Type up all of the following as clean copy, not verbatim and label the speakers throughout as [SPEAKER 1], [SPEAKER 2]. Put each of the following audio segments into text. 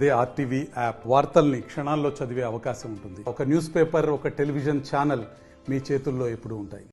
[SPEAKER 1] అదే RTV app వార్తల్ని క్షణాల్లో చదివే అవకాశం ఉంటుంది. ఒక న్యూస్ పేపర్, ఒక టెలివిజన్ ఛానల్ మీ చేతుల్లో ఎప్పుడూ ఉంటాయి.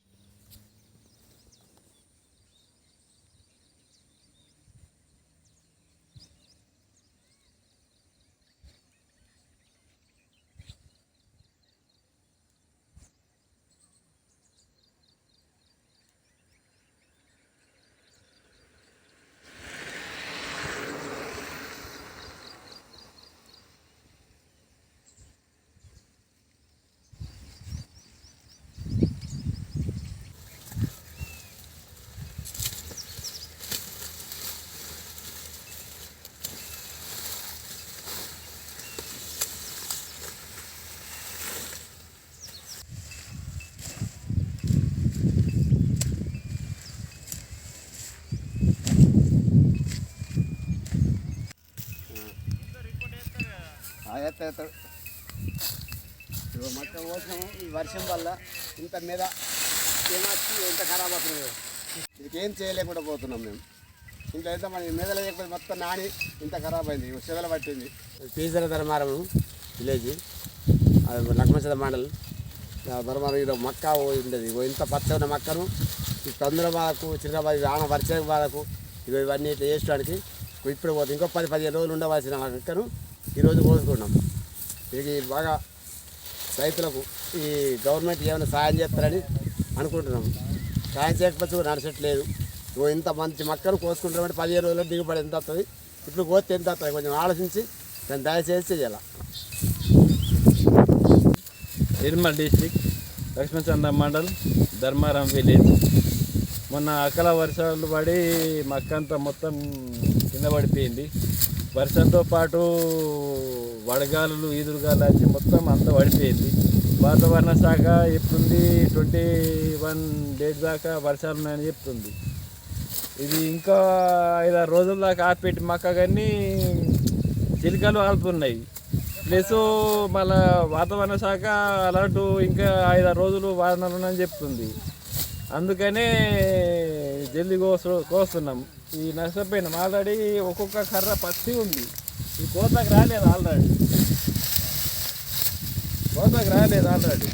[SPEAKER 2] మొత్తం పోసినాము. ఈ వర్షం వల్ల ఇంత మీద ఏమొచ్చి ఎంత ఖరాబ్ అవుతున్నాయో ఇంకేం చేయలేకుండా పోతున్నాం మేము. ఇంట్లో అయితే మన మీద లేకపోతే మొత్తం నాని ఇంత ఖరాబ్ అయింది, చెదలు పట్టింది. పీజల ధర్మారం విలేజ్, అది లక్ష్మణ మండల్ ధర్మారం. ఇది మక్క ఉండేది, ఇంత పచ్చ ఉన్న మక్కను ఈ తొందర బాధకు చిన్న బాధ వర్షం బాధకు ఇవన్నీ ఇట్లా వేసడానికి ఇప్పుడు పోతుంది. ఇంకో 10-15 రోజులు ఉండవలసిన మక్కను ఈరోజు కోసుకున్నాం. ఇది బాగా రైతులకు ఈ గవర్నమెంట్ ఏమైనా సాయం చేస్తారని అనుకుంటున్నాం. సాయం చేయకపోతే నడచట్లేదు. ఇంత మంచి మొక్కలు కోసుకుంటామంటే 15 రోజుల్లో దిగుబడి ఎంత వస్తుంది, ఇప్పుడు కోస్తే ఎంత వస్తుంది, కొంచెం ఆలోచించి దాన్ని దయచేసి చేయాలి.
[SPEAKER 3] Nirmal district, Laxmanchanda mandal, Dharmaram village. మొన్న అకాల వర్షాలు పడి మక్కంతా మొత్తం కింద పడిపోయింది. వర్షంతో పాటు వడగాలులు, ఈదురుగాలు వచ్చి మొత్తం అంతా పడిపోయింది. వాతావరణ శాఖ చెప్తుంది 21 డేస్ దాకా వర్షాలు ఉన్నాయని చెప్తుంది. ఇది ఇంకా 5-6 రోజుల దాకా ఆపెట్టి మక్క కానీ చిలుకలు ఆడుతున్నాయి. ప్లస్ మళ్ళా వాతావరణ శాఖ అలర్టు ఇంకా 5-6 రోజులు వాదనలు ఉన్నాయని చెప్తుంది. అందుకనే జల్దీ కోస్తున్నాం. ఈ నష్టపోయినాం. ఆల్రెడీ ఒక్కొక్క కర్ర పచ్చి ఉంది. ఈ కోతకు రాలేదు ఆల్రెడీ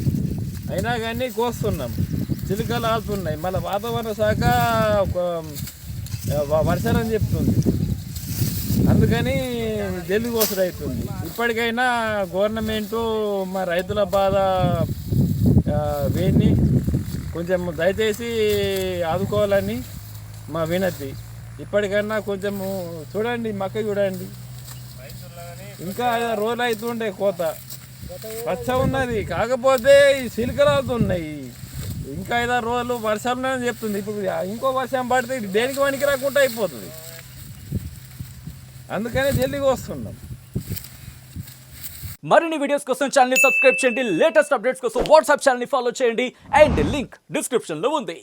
[SPEAKER 3] అయినా కానీ కోస్తున్నాం. చిలుకలు ఆడుతున్నాయి. మళ్ళీ వాతావరణ శాఖ వర్షాలని చెప్తుంది. అందుకని జల్దీ కోసడు అవుతుంది. ఇప్పటికైనా గవర్నమెంటు మా రైతుల బాధ వేణి కొంచెం దయచేసి ఆదుకోవాలని మా వినతి. ఇప్పటికన్నా కొంచెము చూడండి, మక్క చూడండి. ఇంకా 5 రోజులు అవుతుండే కోత, పచ్చ ఉన్నది. కాకపోతే ఈ చిలుకలు అవుతున్నాయి. ఇంకా 5-6 రోజులు వర్షం ఉన్నాయని చెప్తుంది. ఇప్పుడు ఇంకో వర్షం పడితే ఇది దేనికి పనికి రాకుండా అయిపోతుంది. అందుకనే జల్దీగా వస్తున్నాం.
[SPEAKER 4] మరిన్ని వీడియోస్ కోసం ఛానల్ ని సబ్స్క్రైబ్ చేయండి. లేటెస్ట్ అప్డేట్స్ కోసం వాట్సాప్ ఛానల్ ని ఫాలో చేయండి. అండ్ లింక్ డిస్క్రిప్షన్ లో ఉంది.